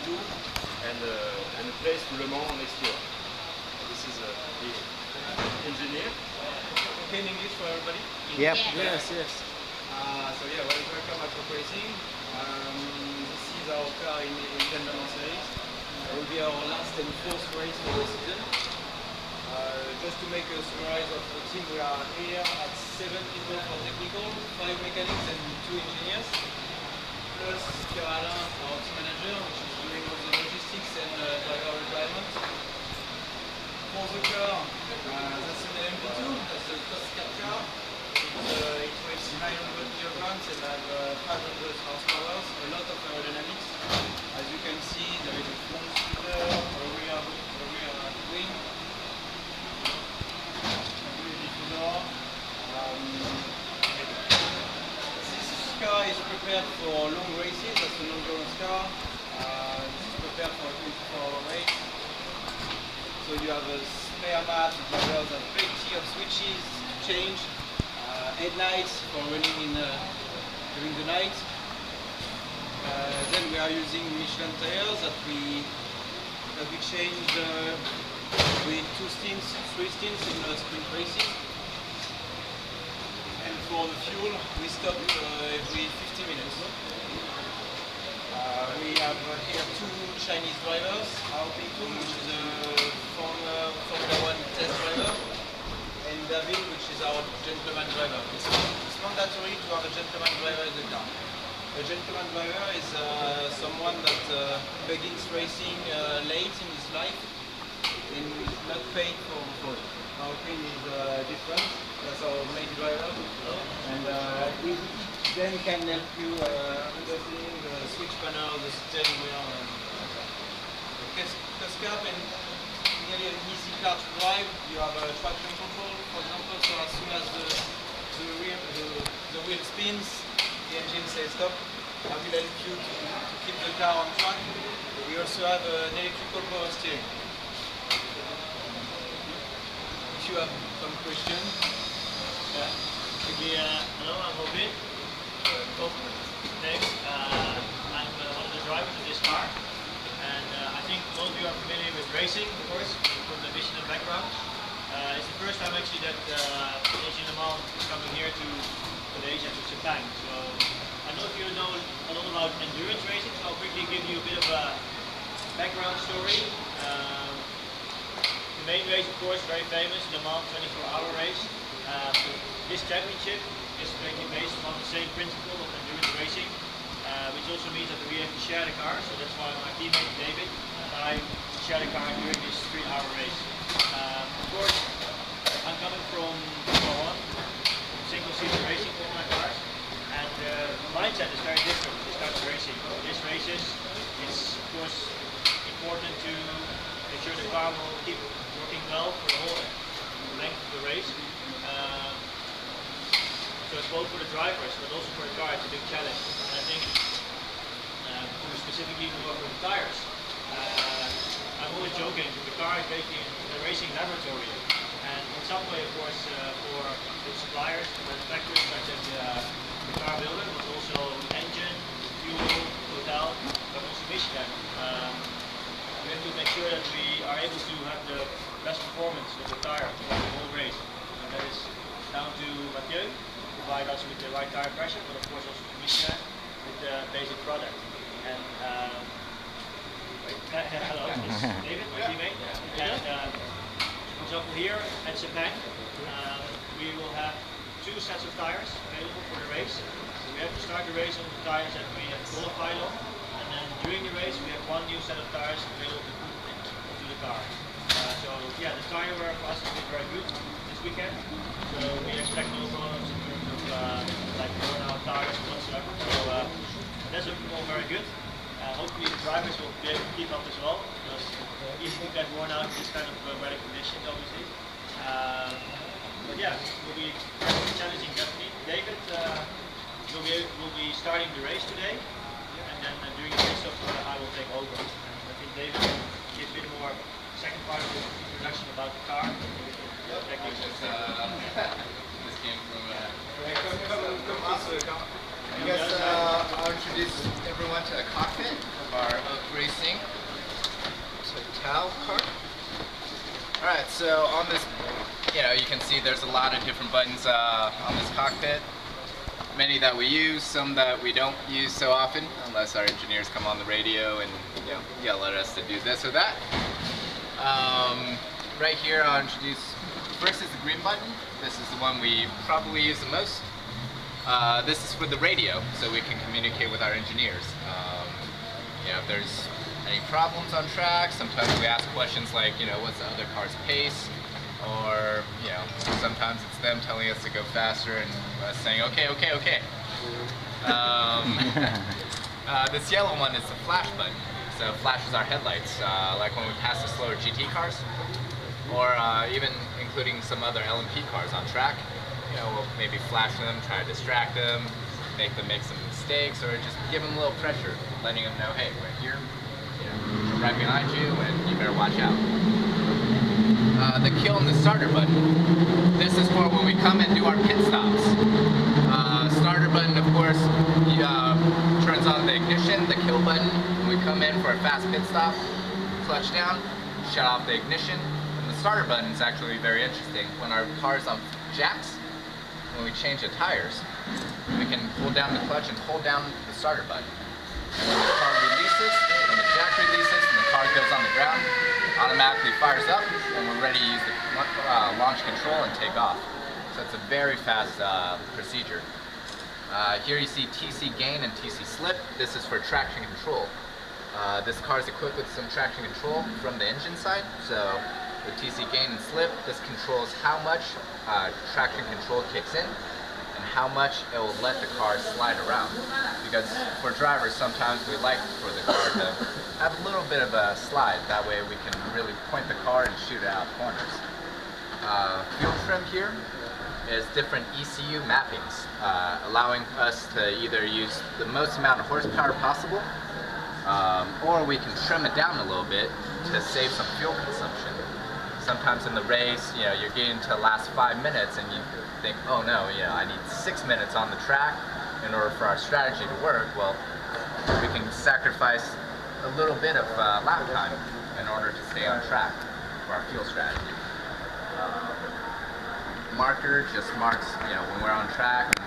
tool and a place to Lemans next year. This is the engineer. Okay, in English for everybody? Yep. Yes. So yeah, welcome at Top Racing. This is our car in Lemans series. It will be our last and fourth race for the season. Just to make a summary of the team, we are here at 7 people for technical, 5 mechanics and 2 engineers. Plus Pierre-Alain, our team manager, which is doing all the logistics and driver requirements. For the car, that's an LMP2, that's a Cost Car car. It weighs 900 kilograms and has 500 horsepower, a lot of aerodynamics. As you can see, there is a front splitter, a rear wing, this car is prepared for long races, that's an endurance car. This is prepared for a 24-hour race. So you have a spare mat, drivers have plenty of switches to change, headlights for running during the night. Then we are using Michelin tires that we change with 2 stints, 3 stints in sprint races. And for the fuel, we stop every 50 minutes. We have here 2 Chinese drivers, Ping, which is a former Formula 1 test driver, and David, which is our gentleman driver. It's mandatory to have a gentleman driver in the car. A gentleman driver is someone that begins racing late in his life and not paid for it. Our Ping is different. That's our main driver, and he then can help you understanding the switch panel, the steering wheel. Cost Car and nearly an easy car to drive. You have a traction control, for example, so as soon as the wheel spins, the engine says stop. That will help you to keep the car on track. We also have an electrical power steering. If you have some questions. Yeah. Hello, I'm Robin. Thanks. I'm one of the drivers of this car, and I think most of you are familiar with racing, of course, from the mission and background. It's the first time actually that Lemans is coming here to Malaysia, to Sepang. So I don't know if you know a lot about endurance racing, so I'll quickly give you a bit of a background story. The main race, of course, very famous, the Lemans 24-hour race. This championship is based on the same principle of endurance racing, which also means that we have to share the car. So that's why my teammate David and I share the car during this 3-hour race. Of course, I'm coming from Formula 1, single-seater racing for my cars, and the mindset is very different with this type of racing. For these races, it's of course important to make sure the car will keep working well for the whole length of the race. So it's both for the drivers, but also for the car, it's a big challenge. And I think, specifically for the tires, I'm always joking, the car is basically a racing laboratory. And in some way, of course, for the suppliers, the manufacturers, such as the car builder, but also the engine, fuel, hotel, but also Michelin. We have to make sure that we are able to have the best performance of the tire throughout the whole race. And that is down to Mathieu, provide us with the right tire pressure, but of course also to Michelin with the basic product. And hello, this is David, my teammate. And for example, here at Sepang, we will have 2 sets of tires available for the race. So we have to start the race on the tires that we have qualified on, and then during the race we have 1 new set of tires available to put into the car. So yeah, the tire wear for us has been very good this weekend. So we expect no problems in terms of like burnout tires whatsoever. So that's looking all very good. Hopefully the drivers will be able to keep up as well, because easily get worn out in this kind of weather conditions, obviously. But yeah, it will be challenging definitely. David will be starting the race today, and then during the race I will take over. And I think David will give a bit more second part of the introduction about the car. This came from I guess I'll introduce everyone to the cockpit of racing. cow cart. Alright, so on this, you can see there's a lot of different buttons on this cockpit. Many that we use, some that we don't use so often, unless our engineers come on the radio and yell at us to do this or that. Right here I'll introduce, first is the green button. This is the one we probably use the most. This is for the radio, so we can communicate with our engineers. If there's any problems on track, sometimes we ask questions like, what's the other car's pace? Or, sometimes it's them telling us to go faster and us saying, okay. This yellow one is the flash button. So it flashes our headlights, like when we pass the slower GT cars, or even including some other LMP cars on track. We'll maybe flash them, try to distract them, make them make some mistakes, or just give them a little pressure, letting them know, hey, we're here, we're right behind you, and you better watch out. The kill and the starter button. This is for when we come and do our pit stops. Starter button, of course, turns on the ignition. The kill button, when we come in for a fast pit stop, clutch down, shut off the ignition. And the starter button is actually very interesting. When our car's on jacks, when we change the tires, we can pull down the clutch and hold down the starter button. And when the car releases, when the jack releases and the car goes on the ground, automatically fires up and we're ready to use the launch control and take off. So it's a very fast procedure. Here you see TC gain and TC slip. This is for traction control. This car is equipped with some traction control from the engine side. So with TC gain and slip, this controls how much traction control kicks in and how much it will let the car slide around. Because for drivers, sometimes we like for the car to have a little bit of a slide. That way we can really point the car and shoot it out corners. Fuel trim here is different ECU mappings, allowing us to either use the most amount of horsepower possible, or we can trim it down a little bit to save some fuel consumption. Sometimes in the race, you're getting to the last 5 minutes and you think, oh no, I need 6 minutes on the track in order for our strategy to work. Well, we can sacrifice a little bit of lap time in order to stay on track for our fuel strategy. Marker just marks, when we're on track and